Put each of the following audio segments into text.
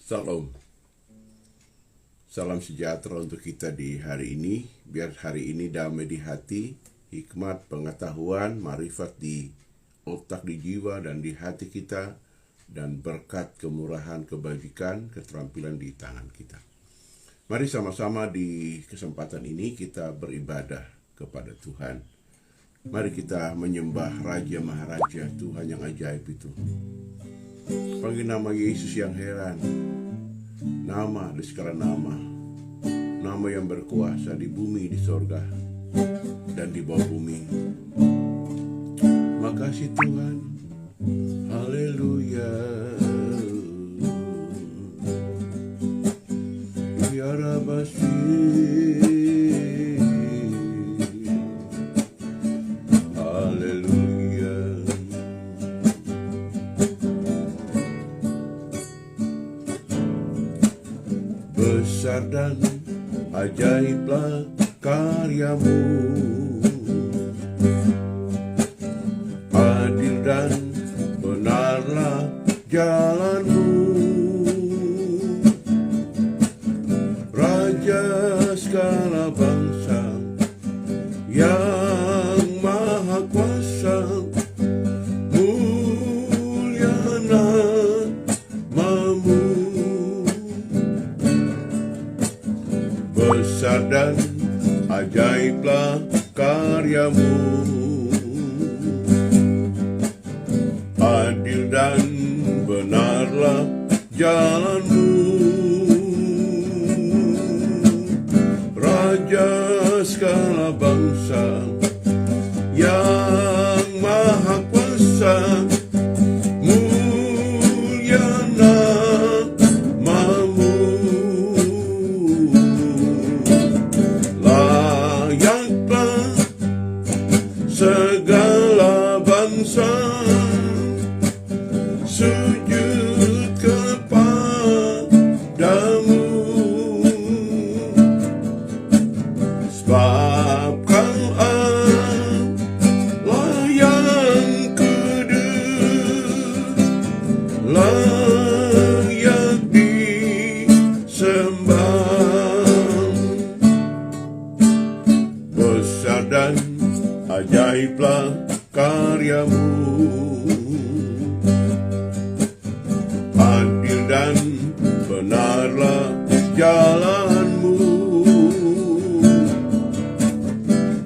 Salam. Salam sejahtera untuk kita di hari ini. Biar hari ini damai di hati, hikmat, pengetahuan, marifat di otak, di jiwa, dan di hati kita, dan berkat kemurahan, kebajikan, keterampilan di tangan kita. Mari sama-sama di kesempatan ini kita beribadah kepada Tuhan. Mari kita menyembah Raja Maharaja, Tuhan yang ajaib itu. Panggil nama Yesus yang heran, nama di segala nama, nama yang berkuasa di bumi, di sorga, dan di bawah bumi. Makasih Tuhan, haleluya. Biara basi, haleluya. Besar dan ajaiblah karyamu, adil dan benarlah jalanmu, Raja segala bangsa yang maha kuasa, mulia namamu. Besar dan ajaiblah karyamu, adil dan benarlah jalanmu, Raja segala bangsa yang maha kuasa, mulia namamu. Layaklah segala bangsa sujud kepadamu, sebab Kau Allah yang kudus, layak disembah. Besar dan ajaiblah karyamu, adil dan benarlah jalanmu,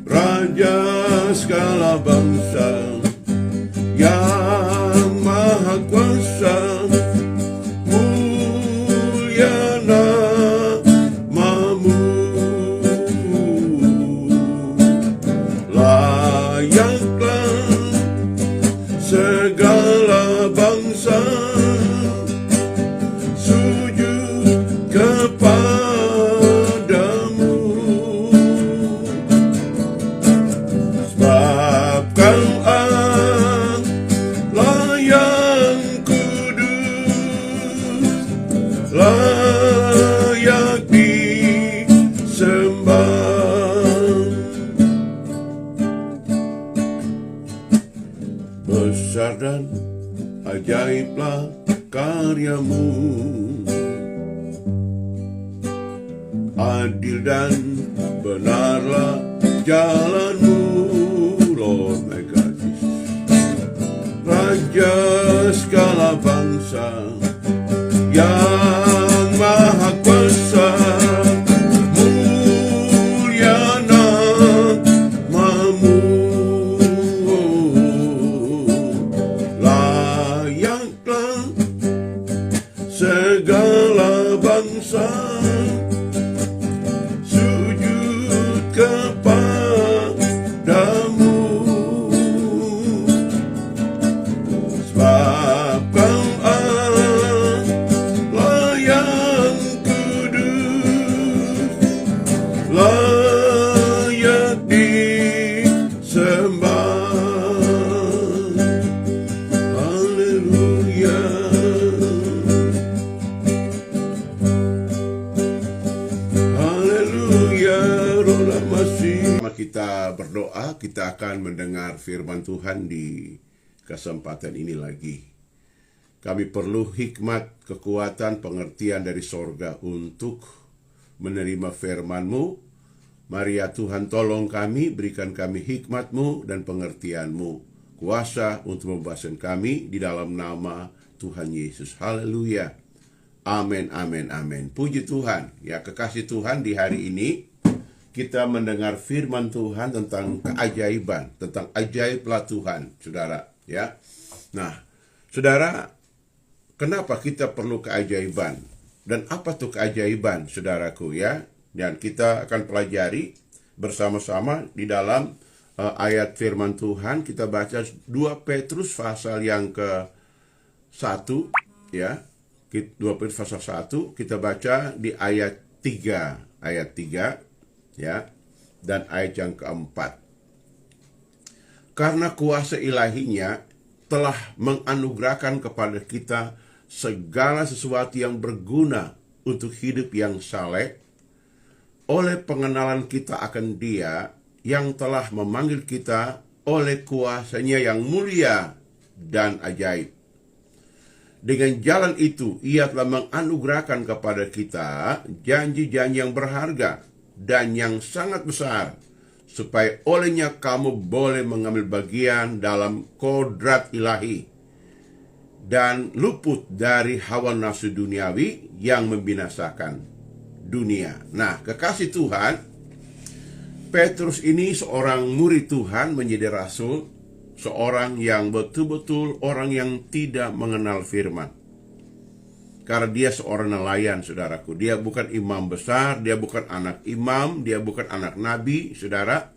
Raja segala bangsa yang maha kuasa, mulia namamu. Layaklah segala bangsa sujud kepadamu, sebab Kau Allah yang kudus, layak disembah. Besar dan ajaiblah karyamu, adil dan benarlah jalanmu, Lord my God Jesus. Raja segala bangsa yang maha kuasa, mulia namamu. Layaklah segala bangsa sujud kepadamu, sebab Kau Allah yang kudus, layak disembah. Haleluya. Kita berdoa, kita akan mendengar firman Tuhan di kesempatan ini lagi. Kami perlu hikmat, kekuatan, pengertian dari sorga untuk menerima firman-Mu. Mari ya Tuhan, tolong kami, berikan kami hikmat-Mu dan pengertian-Mu. Kuasa untuk membahaskan kami di dalam nama Tuhan Yesus. Haleluya. Amin, amin, amin. Puji Tuhan. Ya, kekasih Tuhan, di hari ini kita mendengar firman Tuhan tentang keajaiban, tentang ajaiblah Tuhan, saudara. Ya, nah, saudara, kenapa kita perlu keajaiban? Dan apa tuh keajaiban, saudaraku, ya? Dan kita akan pelajari bersama-sama di dalam ayat firman Tuhan. Kita baca 2 Petrus pasal yang ke-1, ya. 2 Petrus pasal 1, kita baca di ayat 3, ya, dan ayat yang ke-4. Karena kuasa ilahinya telah menganugerahkan kepada kita segala sesuatu yang berguna untuk hidup yang saleh, oleh pengenalan kita akan Dia yang telah memanggil kita oleh kuasanya yang mulia dan ajaib. Dengan jalan itu, Ia telah menganugerahkan kepada kita janji-janji yang berharga dan yang sangat besar, supaya olehnya kamu boleh mengambil bagian dalam kodrat ilahi dan luput dari hawa nafsu duniawi yang membinasakan dunia. Nah, kekasih Tuhan, Petrus ini seorang murid Tuhan menjadi rasul, seorang yang betul-betul orang yang tidak mengenal firman. Karena dia seorang nelayan, saudaraku. Dia bukan imam besar, dia bukan anak imam, dia bukan anak nabi, saudara.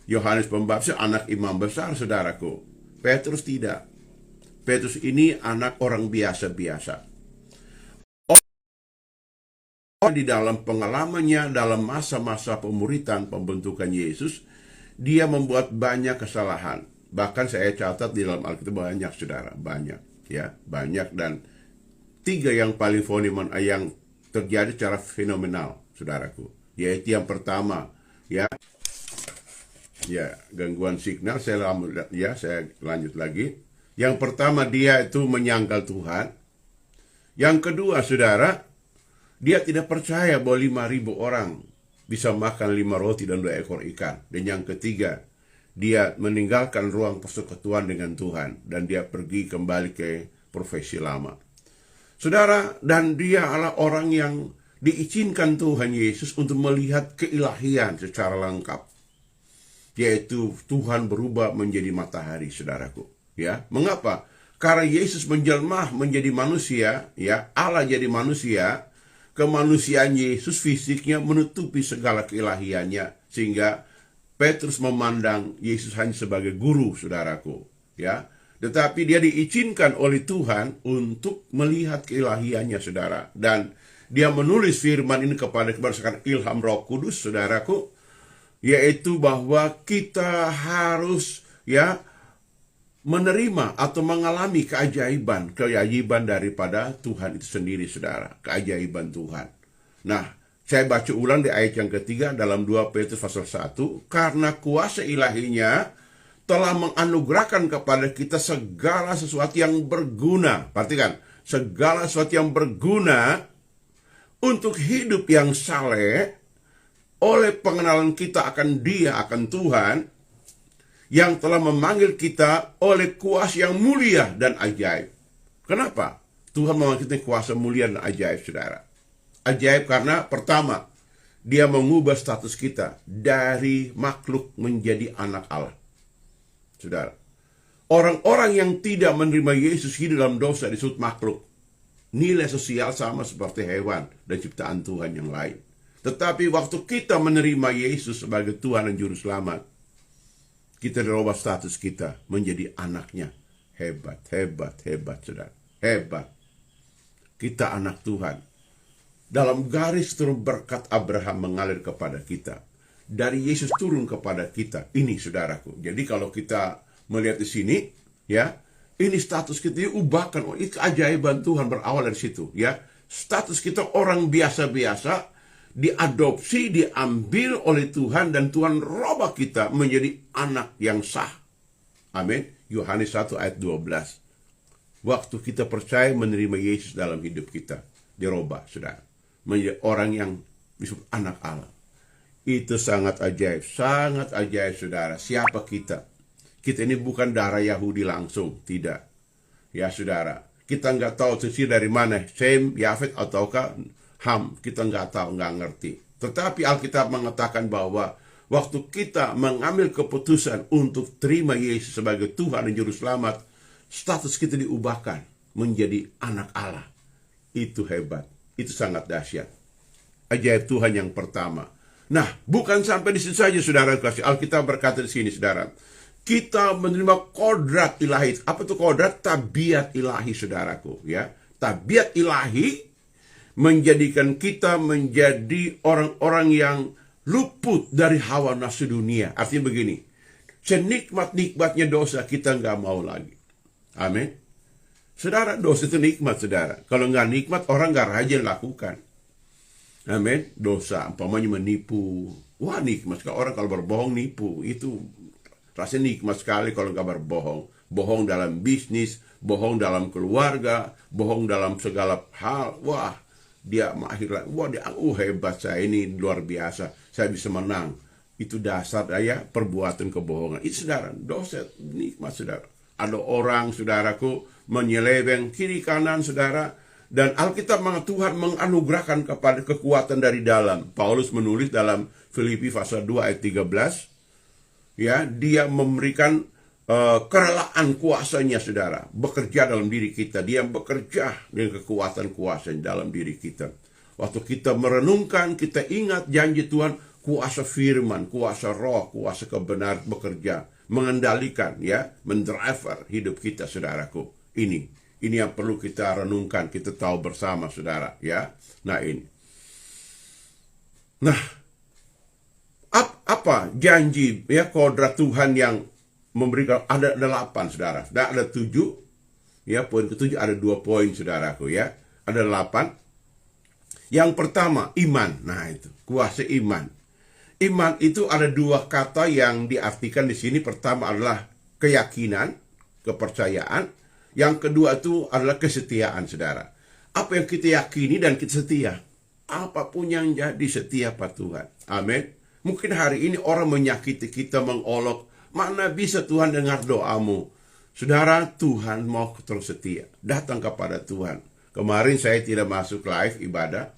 Yohanes Pembaptis anak imam besar, saudaraku. Petrus tidak. Petrus ini anak orang biasa-biasa. Di dalam pengalamannya, dalam masa-masa pemuritan pembentukan Yesus, dia membuat banyak kesalahan. Bahkan saya catat di dalam Alkitab banyak, saudara, banyak, ya, banyak. Dan 3 yang paling fenomenal yang terjadi secara fenomenal, saudaraku, yaitu yang pertama, ya, gangguan signal. Saya lanjut lagi. Yang pertama, dia itu menyangkal Tuhan. Yang kedua, saudara, dia tidak percaya bahwa 5.000 orang bisa makan 5 roti dan 2 ekor ikan. Dan yang ketiga, dia meninggalkan ruang persekutuan dengan Tuhan. Dan dia pergi kembali ke profesi lama. Saudara, dan dia adalah orang yang diizinkan Tuhan Yesus untuk melihat keilahian secara lengkap. Yaitu Tuhan berubah menjadi matahari, saudaraku. Ya, mengapa? Karena Yesus menjelma menjadi manusia, ya, Allah jadi manusia. Kemanusiaan Yesus fisiknya menutupi segala keilahiannya, sehingga Petrus memandang Yesus hanya sebagai guru, saudaraku, ya. Tetapi dia diizinkan oleh Tuhan untuk melihat keilahiannya, saudara. Dan dia menulis firman ini kepada berdasarkan ilham Roh Kudus, saudaraku, yaitu bahwa kita harus, ya, menerima atau mengalami keajaiban daripada Tuhan itu sendiri, saudara. Keajaiban Tuhan. Nah, saya baca ulang di ayat yang ketiga dalam 2 Petrus pasal 1. Karena kuasa ilahinya telah menganugerahkan kepada kita segala sesuatu yang berguna. Perhatikan, segala sesuatu yang berguna untuk hidup yang saleh, oleh pengenalan kita akan Dia, akan Tuhan, yang telah memanggil kita oleh kuasa yang mulia dan ajaib. Kenapa Tuhan memanggil kita kuasa mulia dan ajaib, saudara? Ajaib karena pertama, Dia mengubah status kita dari makhluk menjadi anak Allah. Saudara, orang-orang yang tidak menerima Yesus hidup dalam dosa disebut makhluk. Nilai sosial sama seperti hewan dan ciptaan Tuhan yang lain. Tetapi waktu kita menerima Yesus sebagai Tuhan dan Juru Selamat, kita dirubah status kita menjadi anaknya. Hebat, hebat, hebat, saudara. Hebat. Kita anak Tuhan. Dalam garis turun berkat Abraham mengalir kepada kita. Dari Yesus turun kepada kita. Ini, saudaraku. Jadi kalau kita melihat di sini, ya, ini status kita diubahkan. Oh, itu keajaiban Tuhan berawal dari situ, ya. Status kita orang biasa-biasa diadopsi, diambil oleh Tuhan, dan Tuhan robah kita menjadi anak yang sah. Amin. Yohanes 1 ayat 12. waktu kita percaya menerima Yesus dalam hidup kita, dirubah, saudara, menjadi orang yang disebut anak Allah. Itu sangat ajaib, saudara. Siapa kita? Kita ini bukan darah Yahudi langsung, tidak. Ya, saudara, kita nggak tahu sisi dari mana, Sem, Yafet, ataukah Ham, kita nggak tahu, nggak ngerti. Tetapi Alkitab mengatakan bahwa waktu kita mengambil keputusan untuk terima Yesus sebagai Tuhan dan Juru Selamat, status kita diubahkan menjadi anak Allah. Itu hebat, itu sangat dahsyat. Ajaib Tuhan yang pertama. Nah, bukan sampai di situ saja, saudara kasih. Alkitab berkata di sini, saudara, kita menerima kodrat ilahi. Apa itu kodrat? Tabiat ilahi, saudaraku. Ya, tabiat ilahi menjadikan kita menjadi orang-orang yang luput dari hawa nafsu dunia. Artinya begini, senikmat-nikmatnya dosa kita nggak mau lagi. Amin. Saudara, dosa itu nikmat, saudara. Kalau nggak nikmat, orang nggak rajin lakukan. Amin. Dosa, umpamanya menipu. Wah, nikmat. Orang kalau berbohong nipu, itu rasanya nikmat sekali kalau nggak berbohong. Bohong dalam bisnis, bohong dalam keluarga, bohong dalam segala hal. Wah, dia akhirnya, wah dia, hebat saya ini, luar biasa. Saya bisa menang. Itu dasar ya perbuatan kebohongan. Itu, saudara, dosa nikmat, saudara. Ada orang, saudaraku, menyeleweng kiri kanan, saudara. Dan Alkitab Tuhan menganugerahkan kepada kekuatan dari dalam. Paulus menulis dalam Filipi pasal 2 ayat 13. Ya, dia memberikan kerelaan kuasanya, saudara. Bekerja dalam diri kita. Dia bekerja dengan kekuatan kuasanya dalam diri kita. Waktu kita merenungkan, kita ingat janji Tuhan, kuasa firman, kuasa roh, kuasa kebenaran bekerja, mengendalikan, ya, mendriver hidup kita, saudaraku. Ini yang perlu kita renungkan, kita tahu bersama, saudara, ya. Nah, ini. Nah, apa janji, ya, kodrat Tuhan yang memberikan? Ada 8, saudara. Dan ada 7, ya, poin ke-7 ada 2 poin, saudaraku, ya. Ada 8. Yang pertama, iman. Nah, itu kuasa iman. Iman itu ada 2 kata yang diartikan di sini. Pertama adalah keyakinan, kepercayaan. Yang kedua itu adalah kesetiaan, saudara. Apa yang kita yakini dan kita setia. Apapun yang jadi, setia pada Tuhan. Amin. Mungkin hari ini orang menyakiti kita, mengolok. Mana bisa Tuhan dengar doamu? Saudara, Tuhan mau terus setia. Datang kepada Tuhan. Kemarin saya tidak masuk live ibadah.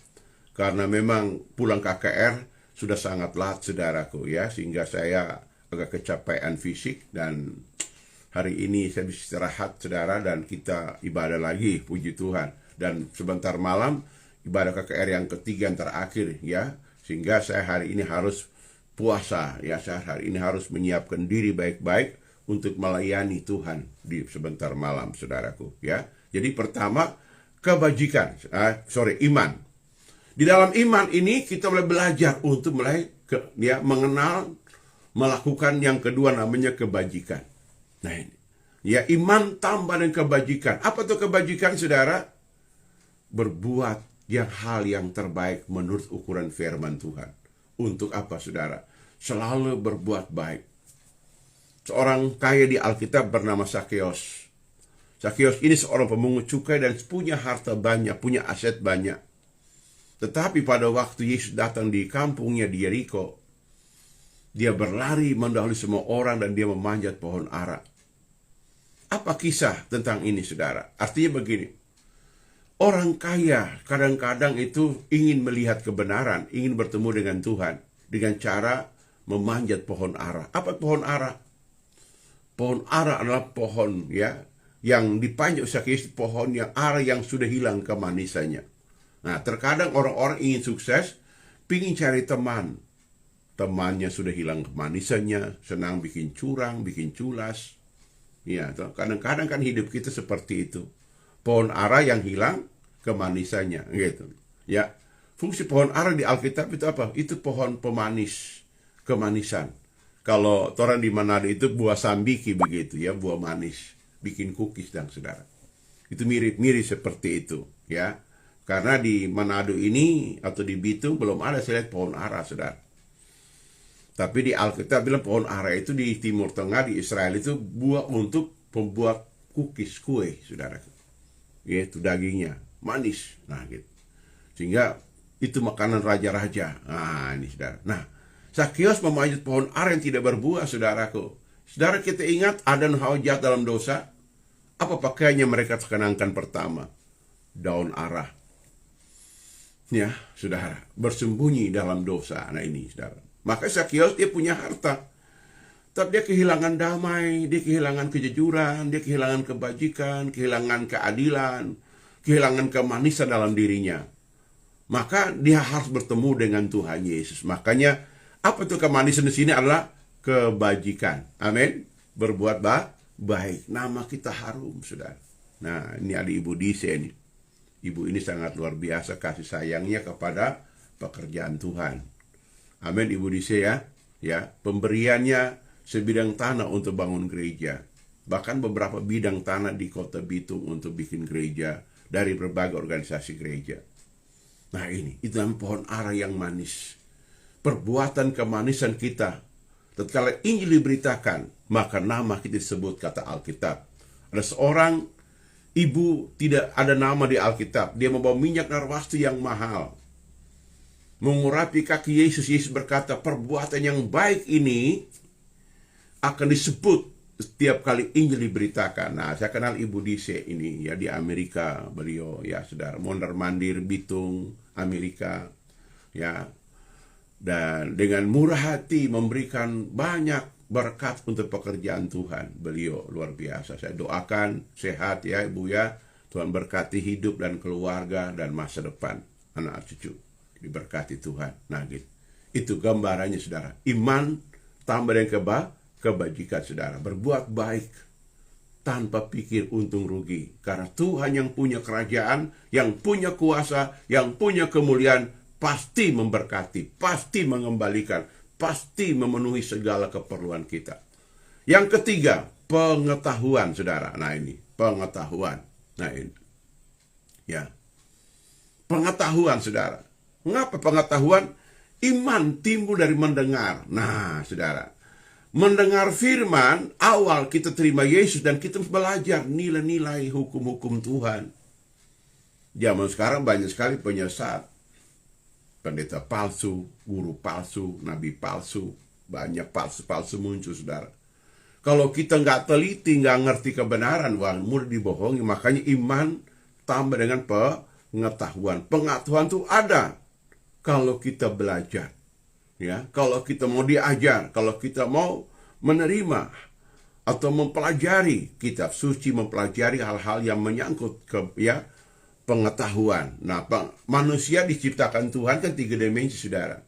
Karena memang pulang KKR sudah sangat lat, saudaraku, ya, sehingga saya agak kecapean fisik, dan hari ini saya bisa istirahat, saudara, dan kita ibadah lagi, puji Tuhan. Dan sebentar malam ibadah KKR yang ketiga yang terakhir, ya, sehingga saya hari ini harus puasa, ya, saya hari ini harus menyiapkan diri baik-baik untuk melayani Tuhan di sebentar malam, saudaraku, ya. Jadi pertama, kebajikan, iman. Di dalam iman ini kita mulai belajar untuk mulai mengenal, melakukan yang kedua namanya kebajikan. Nah, ini, ya, iman tambah dengan kebajikan. Apa tuh kebajikan, saudara? Berbuat hal yang terbaik menurut ukuran firman Tuhan. Untuk apa, saudara? Selalu berbuat baik. Seorang kaya di Alkitab bernama Sakeus. Sakeus ini seorang pemungut cukai dan punya harta banyak, punya aset banyak. Tetapi pada waktu Yesus datang di kampungnya di Yeriko, dia berlari mendahului semua orang dan dia memanjat pohon ara. Apa kisah tentang ini, saudara? Artinya begini, orang kaya kadang-kadang itu ingin melihat kebenaran, ingin bertemu dengan Tuhan dengan cara memanjat pohon ara. Apa pohon ara? Pohon ara adalah pohon, ya, yang dipanjat Sakeus, pohon yang ara yang sudah hilang kemanisannya. Nah, terkadang orang-orang ingin sukses, pingin cari teman. Temannya sudah hilang kemanisannya, senang bikin curang, bikin culas. Ya, kadang-kadang kan hidup kita seperti itu. Pohon ara yang hilang kemanisannya, gitu. Ya, fungsi pohon ara di Alkitab itu apa? Itu pohon pemanis, kemanisan. Kalau orang di Manado itu buah sambiki begitu, ya, buah manis, bikin cookies dan saudara. Itu mirip-mirip seperti itu, ya. Karena di Manado ini atau di Bitung belum ada saya lihat pohon ara, saudara. Tapi di Alkitab bilang pohon ara itu di Timur Tengah, di Israel itu buah untuk membuat cookies, kue, saudara. yaitu dagingnya manis. Nah, gitu. Sehingga itu makanan raja-raja. Nah, ini saudara. Nah, Zakius memanjat pohon ara yang tidak berbuah, saudaraku. Saudara, kita ingat Adam dan Hawa jahat dalam dosa. Apa pakaiannya mereka terkenangkan pertama? Daun ara. Ya, saudara, bersembunyi dalam dosa. Nah, ini, saudara. Maka Zakius dia punya harta. Tapi dia kehilangan damai, dia kehilangan kejujuran, dia kehilangan kebajikan, kehilangan keadilan, kehilangan kemanisan dalam dirinya. Maka dia harus bertemu dengan Tuhan Yesus. Makanya apa itu kemanisan di sini adalah kebajikan. Amin. Berbuat baik. Nama kita harum, saudara. Nah, ini ada Ibu Dise ini. Ibu ini sangat luar biasa kasih sayangnya kepada pekerjaan Tuhan. Amin, Ibu Dise ya. Ya, pemberiannya sebidang tanah untuk bangun gereja. Bahkan beberapa bidang tanah di Kota Bitung untuk bikin gereja dari berbagai organisasi gereja. Nah, ini itu namanya pohon ara yang manis. Perbuatan kemanisan kita. Tatkala Injil diberitakan, maka nama kita disebut, kata Alkitab. Ada seorang ibu tidak ada nama di Alkitab. Dia membawa minyak narwastu yang mahal, mengurapi kaki Yesus. Yesus berkata, perbuatan yang baik ini akan disebut setiap kali Injil diberitakan. Nah, saya kenal Ibu Dise ini ya, di Amerika beliau ya, saudara. Mondar mandir Bitung, Amerika ya. Dan dengan murah hati memberikan banyak berkat untuk pekerjaan Tuhan. Beliau luar biasa. Saya doakan sehat ya Ibu ya. Tuhan berkati hidup dan keluarga dan masa depan anak cucu. Diberkati Tuhan. Nah, gitu. Itu gambarannya, saudara. Iman tambah dengan kebajikan, saudara. Berbuat baik tanpa pikir untung rugi. Karena Tuhan yang punya kerajaan, yang punya kuasa, yang punya kemuliaan, pasti memberkati, pasti mengembalikan, pasti memenuhi segala keperluan kita. Yang ketiga, pengetahuan, saudara. Nah, ini pengetahuan. Nah, ini ya, pengetahuan, saudara. Mengapa pengetahuan? Iman timbul dari mendengar. Nah, saudara, mendengar firman, awal kita terima Yesus dan kita belajar nilai-nilai hukum-hukum Tuhan. Zaman sekarang banyak sekali penyesat, pendeta palsu, guru palsu, nabi palsu, banyak palsu-palsu muncul, saudara. Kalau kita nggak teliti, nggak ngerti kebenaran, wah, mudah dibohongi. Makanya iman tambah dengan pengetahuan. Pengetahuan itu ada kalau kita belajar, ya. Kalau kita mau diajar, kalau kita mau menerima atau mempelajari kitab suci, mempelajari hal-hal yang menyangkut ya, pengetahuan. Nah, manusia diciptakan Tuhan kan 3 dimensi, saudara.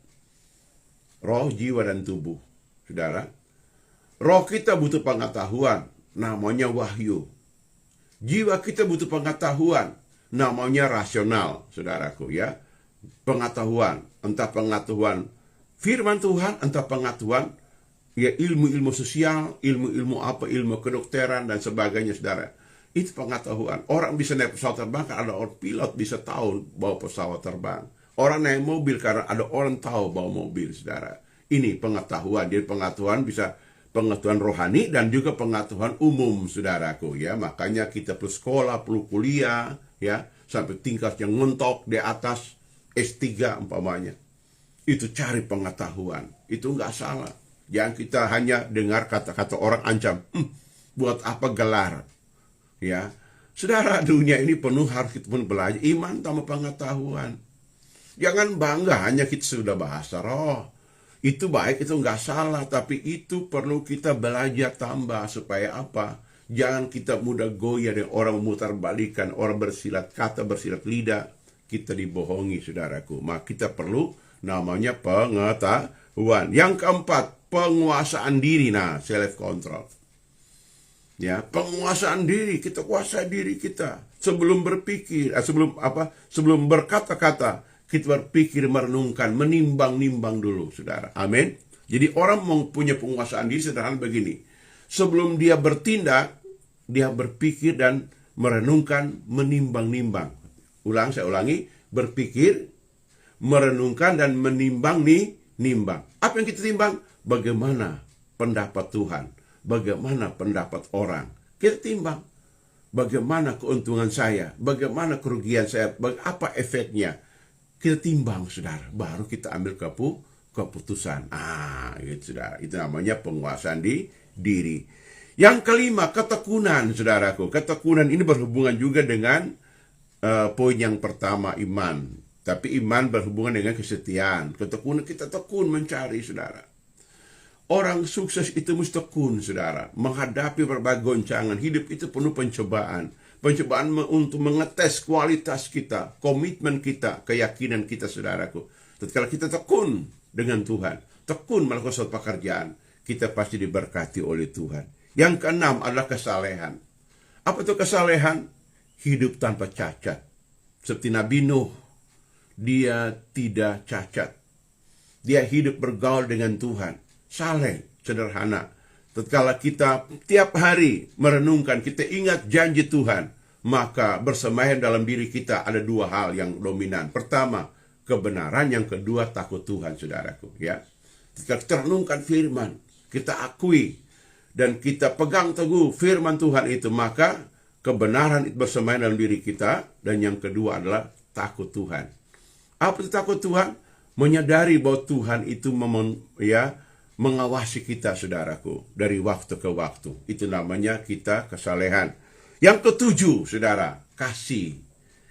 Roh, jiwa, dan tubuh, saudara. Roh kita butuh pengetahuan, namanya wahyu. Jiwa kita butuh pengetahuan, namanya rasional, saudaraku ya. Pengetahuan, entah pengetahuan firman Tuhan, entah pengetahuan ya ilmu-ilmu sosial, ilmu-ilmu apa, ilmu kedokteran dan sebagainya, saudara. Itu pengetahuan. Orang bisa naik pesawat terbang karena ada orang pilot bisa tahu bawa pesawat terbang. Orang naik mobil karena ada orang tahu bawa mobil, saudara. Ini pengetahuan. Jadi pengetahuan bisa pengetahuan rohani dan juga pengetahuan umum, saudaraku ya. Makanya kita perlu sekolah, perlu kuliah ya, sampai tingkat yang mentok di atas S3 umpamanya. Itu cari pengetahuan. Itu nggak salah. Jangan kita hanya dengar kata-kata orang ancam, buat apa gelar? Ya, saudara, dunia ini penuh harus kita pun belajar iman tambah pengetahuan. Jangan bangga hanya kita sudah bahasa roh. Itu baik, itu nggak salah, tapi itu perlu kita belajar tambah supaya apa? Jangan kita mudah goyah dengan orang memutarbalikan, orang bersilat kata, bersilat lidah. Kita dibohongi, saudaraku. Maka kita perlu namanya pengetahuan. Yang keempat, penguasaan diri. Nah, self control. Ya, penguasaan diri, kita kuasai diri kita. Sebelum berpikir, sebelum berkata-kata, kita berpikir, merenungkan, menimbang-nimbang dulu, saudara. Amin. Jadi orang mempunyai penguasaan diri sederhana begini. Sebelum dia bertindak, dia berpikir dan merenungkan, menimbang-nimbang. Saya ulangi, berpikir, merenungkan, dan menimbang-nimbang. Apa yang kita timbang? Bagaimana pendapat Tuhan? Bagaimana pendapat orang? Kita timbang. bagaimana keuntungan saya, bagaimana kerugian saya, apa efeknya. Kita timbang, saudara, baru kita ambil keputusan. Gitu, saudara. Itu namanya penguasaan diri. Yang kelima, ketekunan, saudaraku. Ketekunan ini berhubungan juga dengan poin yang pertama, iman. Tapi iman berhubungan dengan kesetiaan. Ketekunan, kita tekun mencari, saudara. Orang sukses itu mesti tekun, saudara. Menghadapi berbagai goncangan. Hidup itu penuh pencobaan. Pencobaan untuk mengetes kualitas kita, komitmen kita, keyakinan kita, saudaraku. Tatkala kita tekun dengan Tuhan, tekun melakukan suatu pekerjaan, kita pasti diberkati oleh Tuhan. Yang keenam adalah kesalehan. Apa itu kesalehan? Hidup tanpa cacat. Seperti Nabi Nuh, dia tidak cacat. Dia hidup bergaul dengan Tuhan. Saleh, sederhana. Tatkala kita tiap hari merenungkan, kita ingat janji Tuhan, maka bersemayan dalam diri kita ada dua hal yang dominan. Pertama, kebenaran. Yang kedua, takut Tuhan, saudaraku. Ya, ketika kita renungkan firman, kita akui, dan kita pegang teguh firman Tuhan itu, maka kebenaran itu bersemayan dalam diri kita. Dan yang kedua adalah takut Tuhan. Apa itu takut Tuhan? Menyadari bahwa Tuhan itu mengawasi kita, saudaraku, dari waktu ke waktu. Itu namanya kita kesalehan. Yang ketujuh, saudara, kasih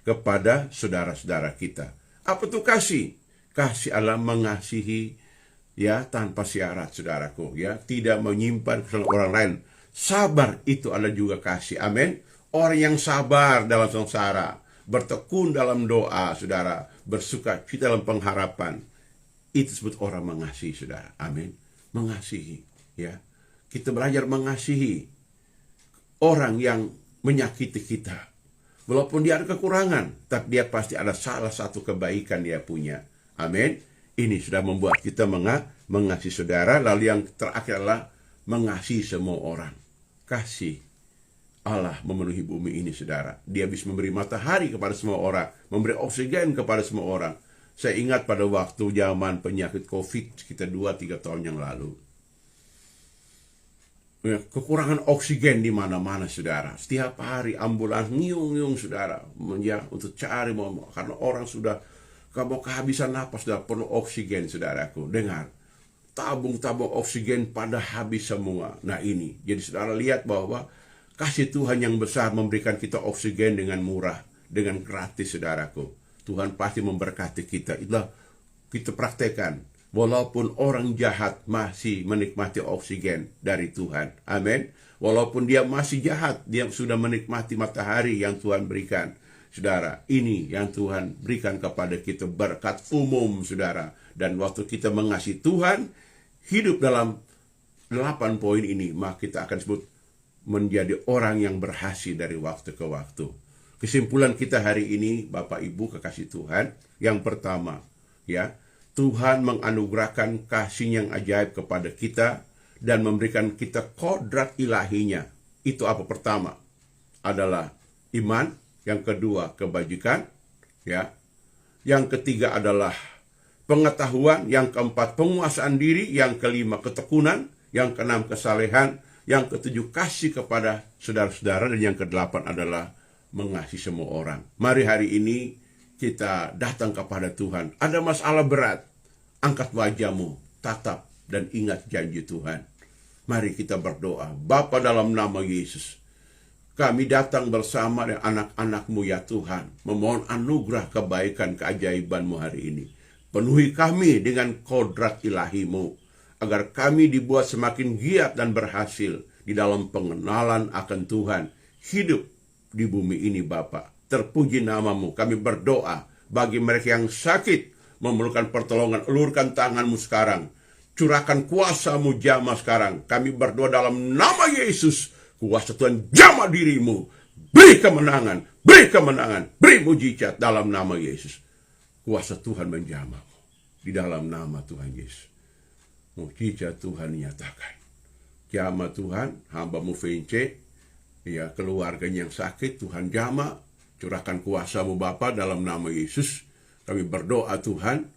kepada saudara-saudara kita. Apa itu kasih? Kasih adalah mengasihi, ya, tanpa syarat, saudaraku, ya, tidak menyimpan kesalahan orang lain. Sabar itu adalah juga kasih. Amin. Orang yang sabar dalam sengsara, bertekun dalam doa, saudara, bersuka cita dalam pengharapan, itu disebut orang mengasihi, saudara. Amin. Mengasihi, ya. Kita belajar mengasihi orang yang menyakiti kita. Walaupun dia ada kekurangan, tapi dia pasti ada salah satu kebaikan dia punya. Amin. Ini sudah membuat kita mengasihi saudara. Lalu yang terakhir adalah mengasihi semua orang. Kasih Allah memenuhi bumi ini, saudara. Dia bisa memberi matahari kepada semua orang, memberi oksigen kepada semua orang. Saya ingat pada waktu zaman penyakit COVID sekitar 2-3 tahun yang lalu. Ya, kekurangan oksigen di mana-mana, saudara. Setiap hari ambulans ngiung-ngiung, saudara, ya, untuk cari, karena orang sudah kamu kehabisan napas, sudah penuh oksigen, saudaraku. Dengar, tabung-tabung oksigen pada habis semua. Nah ini, jadi saudara lihat bahwa kasih Tuhan yang besar memberikan kita oksigen dengan murah, dengan gratis, saudaraku. Tuhan pasti memberkati kita. Itulah kita praktekkan. Walaupun orang jahat masih menikmati oksigen dari Tuhan. Amin. Walaupun dia masih jahat, dia sudah menikmati matahari yang Tuhan berikan. Saudara, ini yang Tuhan berikan kepada kita, berkat umum, saudara. Dan waktu kita mengasihi Tuhan, hidup dalam 8 poin ini, maka kita akan sebut menjadi orang yang berhasil dari waktu ke waktu. Kesimpulan kita hari ini, Bapak Ibu kekasih Tuhan, yang pertama, ya, Tuhan menganugerahkan kasih yang ajaib kepada kita dan memberikan kita kodrat ilahinya. Itu apa? Pertama adalah iman, yang kedua kebajikan, ya. Yang ketiga adalah pengetahuan, yang keempat penguasaan diri, yang kelima ketekunan, yang keenam kesalehan, yang ketujuh kasih kepada saudara-saudara, dan yang kedelapan adalah mengasihi semua orang. Mari hari ini kita datang kepada Tuhan. Ada masalah berat, angkat wajahmu, tatap dan ingat janji Tuhan. Mari kita berdoa. Bapa, dalam nama Yesus, kami datang bersama dengan anak-anak-Mu, ya Tuhan, memohon anugerah kebaikan keajaiban-Mu hari ini. Penuhi kami dengan kodrat ilahi-Mu, agar kami dibuat semakin giat dan berhasil di dalam pengenalan akan Tuhan, hidup di bumi ini, Bapa. Terpuji nama-Mu. Kami berdoa bagi mereka yang sakit, memerlukan pertolongan, ulurkan tangan-Mu sekarang. Curahkan kuasa-Mu jamah sekarang. Kami berdoa dalam nama Yesus. Kuasa Tuhan jamah diri-Mu. Beri kemenangan, beri mujizat dalam nama Yesus. Kuasa Tuhan menjamah-Mu di dalam nama Tuhan Yesus. Mujizat Tuhan nyatakan. Jamah Tuhan, hamba-Mu Vince, ya, keluarganya yang sakit, Tuhan jamah. Curahkan kuasa-Mu Bapa dalam nama Yesus. Kami berdoa Tuhan,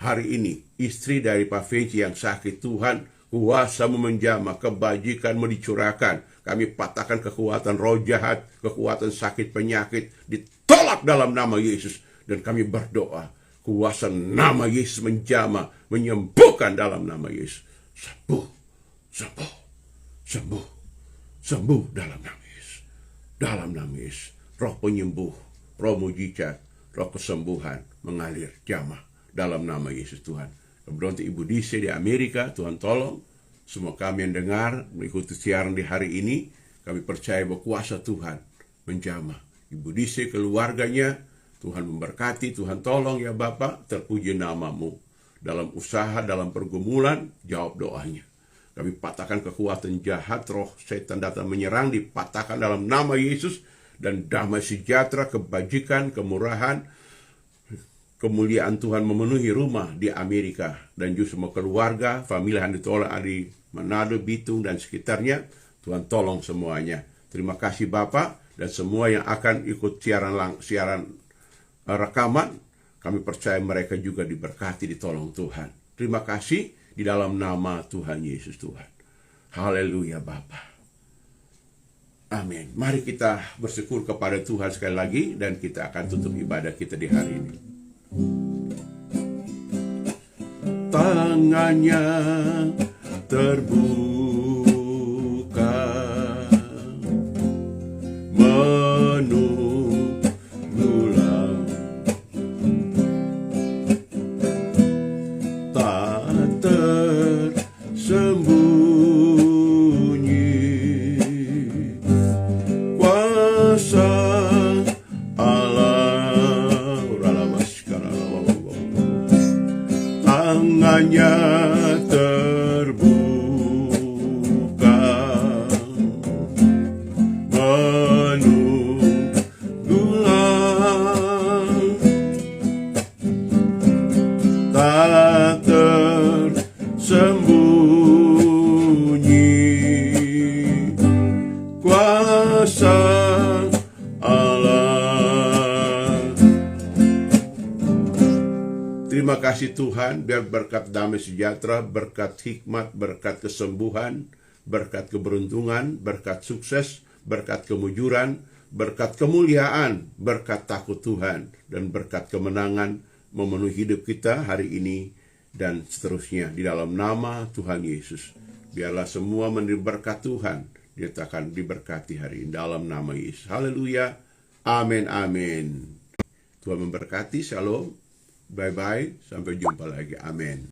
hari ini istri dari Pak Vinci yang sakit, Tuhan, kuasa-Mu menjamah, kebajikan-Mu dicurahkan, Kami patahkan kekuatan roh jahat, kekuatan sakit penyakit, ditolak dalam nama Yesus. Dan kami berdoa, kuasa nama Yesus menjamah, menyembuhkan dalam nama Yesus. Sembuh, sembuh, sembuh, sembuh dalam nama Yesus. Dalam nama Yesus, roh penyembuh, roh mujizat, roh kesembuhan mengalir jamah dalam nama Yesus Tuhan. Kemudian untuk Ibu Dise di Amerika, Tuhan tolong semua kami yang dengar mengikuti siaran di hari ini, kami percaya bahwa kuasa Tuhan menjamah Ibu Dise, keluarganya. Tuhan memberkati, Tuhan tolong ya Bapak, terpuji namamu. Dalam usaha, dalam pergumulan, jawab doanya. Kami patahkan kekuatan jahat, roh setan datang menyerang, dipatahkan dalam nama Yesus. Dan damai sejahtera, kebajikan, kemurahan, kemuliaan Tuhan memenuhi rumah di Amerika. Dan juga semua keluarga, famili yang ditolak di Manado, Bitung, dan sekitarnya. Tuhan tolong semuanya. Terima kasih Bapak, dan semua yang akan ikut siaran rekaman, kami percaya mereka juga diberkati, ditolong Tuhan. Terima kasih di dalam nama Tuhan Yesus Tuhan. Haleluya Bapa. Amin. Mari kita bersyukur kepada Tuhan sekali lagi, dan kita akan tutup ibadah kita di hari ini. Tangannya terbuka, menunggulah, tak tersembunyi, kuasa Allah, tangannya terbuka, menunggulah, tak tersembunyi, kuasa Allah. Terima kasih Tuhan, biar berkat damai sejahtera, berkat hikmat, berkat kesembuhan, berkat keberuntungan, berkat sukses, berkat kemujuran, berkat kemuliaan, berkat takut Tuhan, dan berkat kemenangan memenuhi hidup kita hari ini dan seterusnya di dalam nama Tuhan Yesus. Biarlah semua menerima berkat Tuhan, dinyatakan diberkati hari ini dalam nama Yesus. Haleluya. Amin, amin. Tuhan memberkati. Shalom. Bye-bye. Sampai jumpa lagi. Amin.